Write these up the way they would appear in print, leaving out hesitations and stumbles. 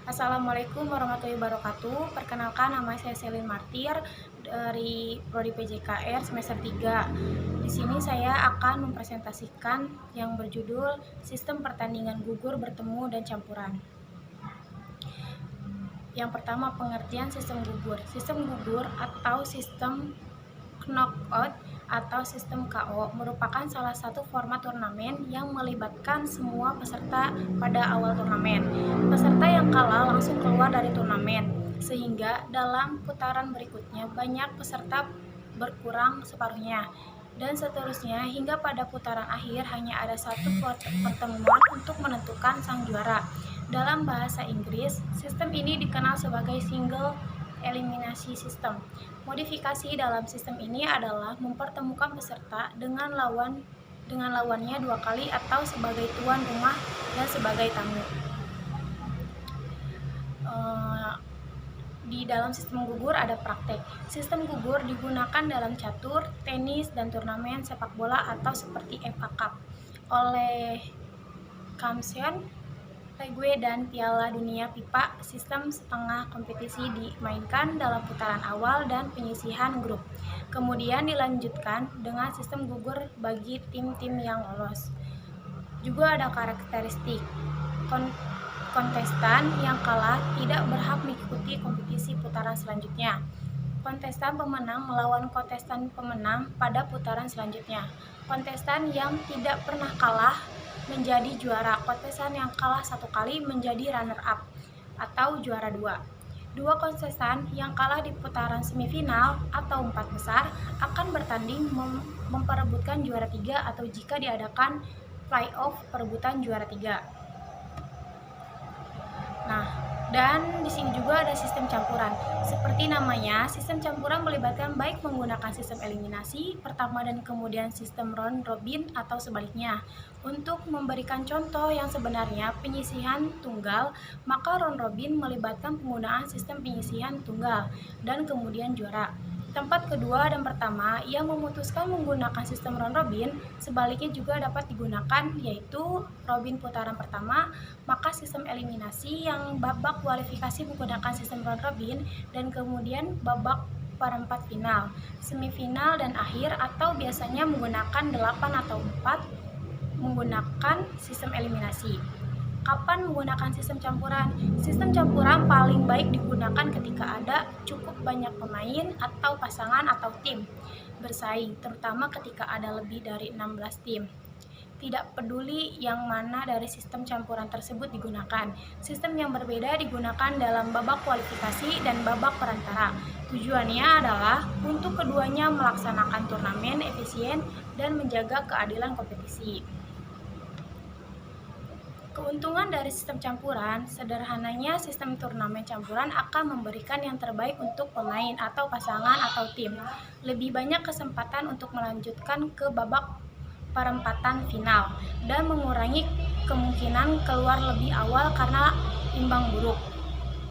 Assalamualaikum warahmatullahi wabarakatuh. Perkenalkan, nama saya Selin Martir dari Prodi PJKR semester 3. Di sini saya akan mempresentasikan yang berjudul Sistem Pertandingan Gugur Bertemu dan Campuran. Yang pertama, pengertian sistem gugur. Sistem gugur atau sistem knockout atau sistem KO merupakan salah satu format turnamen yang melibatkan semua peserta pada awal turnamen. Peserta yang kalah langsung keluar dari turnamen, sehingga dalam putaran berikutnya banyak peserta berkurang separuhnya, dan seterusnya hingga pada putaran akhir hanya ada satu pertemuan untuk menentukan sang juara. Dalam bahasa Inggris, sistem ini dikenal sebagai single eliminasi sistem. Modifikasi dalam sistem ini adalah mempertemukan peserta dengan lawannya 2 kali atau sebagai tuan rumah dan sebagai tamu. Di dalam sistem gugur ada praktek. Sistem gugur digunakan dalam catur, tenis, dan turnamen sepak bola atau seperti FA Cup oleh Champions League dan Piala Dunia FIFA. Sistem setengah kompetisi dimainkan dalam putaran awal dan penyisihan grup. Kemudian dilanjutkan dengan sistem gugur bagi tim-tim yang lolos. Juga ada karakteristik. Kontestan yang kalah tidak berhak mengikuti kompetisi putaran selanjutnya. Kontestan pemenang melawan kontestan pemenang pada putaran selanjutnya. Kontestan yang tidak pernah kalah menjadi juara. Kontestan yang kalah 1 kali menjadi runner-up atau juara 2. 2 kontestan yang kalah di putaran semifinal atau 4 besar akan bertanding memperebutkan juara 3 atau jika diadakan playoff perebutan juara 3. Nah, dan di sini juga ada sistem campuran. Seperti namanya, sistem campuran melibatkan baik menggunakan sistem eliminasi pertama dan kemudian sistem round robin atau sebaliknya. Untuk memberikan contoh yang sebenarnya penyisihan tunggal, maka round robin melibatkan penggunaan sistem penyisihan tunggal dan kemudian juara. Tempat kedua dan pertama yang memutuskan menggunakan sistem round robin, sebaliknya juga dapat digunakan, yaitu robin putaran pertama, maka sistem eliminasi yang babak kualifikasi menggunakan sistem round robin, dan kemudian babak perempat final, semifinal, dan akhir atau biasanya menggunakan 8 atau 4 menggunakan sistem eliminasi. Kapan menggunakan sistem campuran? Sistem campuran paling baik digunakan ketika ada cukup banyak pemain atau pasangan atau tim bersaing, terutama ketika ada lebih dari 16 tim. Tidak peduli yang mana dari sistem campuran tersebut digunakan. Sistem yang berbeda digunakan dalam babak kualifikasi dan babak perantara. Tujuannya adalah untuk keduanya melaksanakan turnamen efisien dan menjaga keadilan kompetisi. Keuntungan dari sistem campuran, sederhananya sistem turnamen campuran akan memberikan yang terbaik untuk pemain atau pasangan atau tim. Lebih banyak kesempatan untuk melanjutkan ke babak perempatan final dan mengurangi kemungkinan keluar lebih awal karena imbang buruk.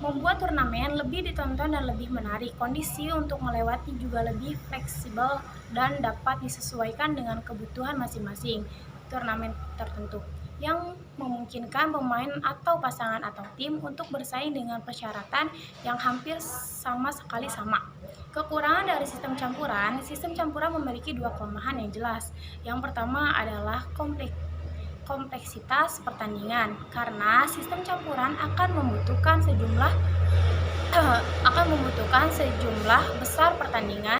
Membuat turnamen lebih ditonton dan lebih menarik. Kondisi untuk melewati juga lebih fleksibel dan dapat disesuaikan dengan kebutuhan masing-masing turnamen tertentu, yang memungkinkan pemain atau pasangan atau tim untuk bersaing dengan persyaratan yang hampir sama sekali sama. Kekurangan dari sistem campuran memiliki 2 kelemahan yang jelas. Yang pertama adalah kompleksitas pertandingan, karena sistem campuran akan membutuhkan sejumlah besar pertandingan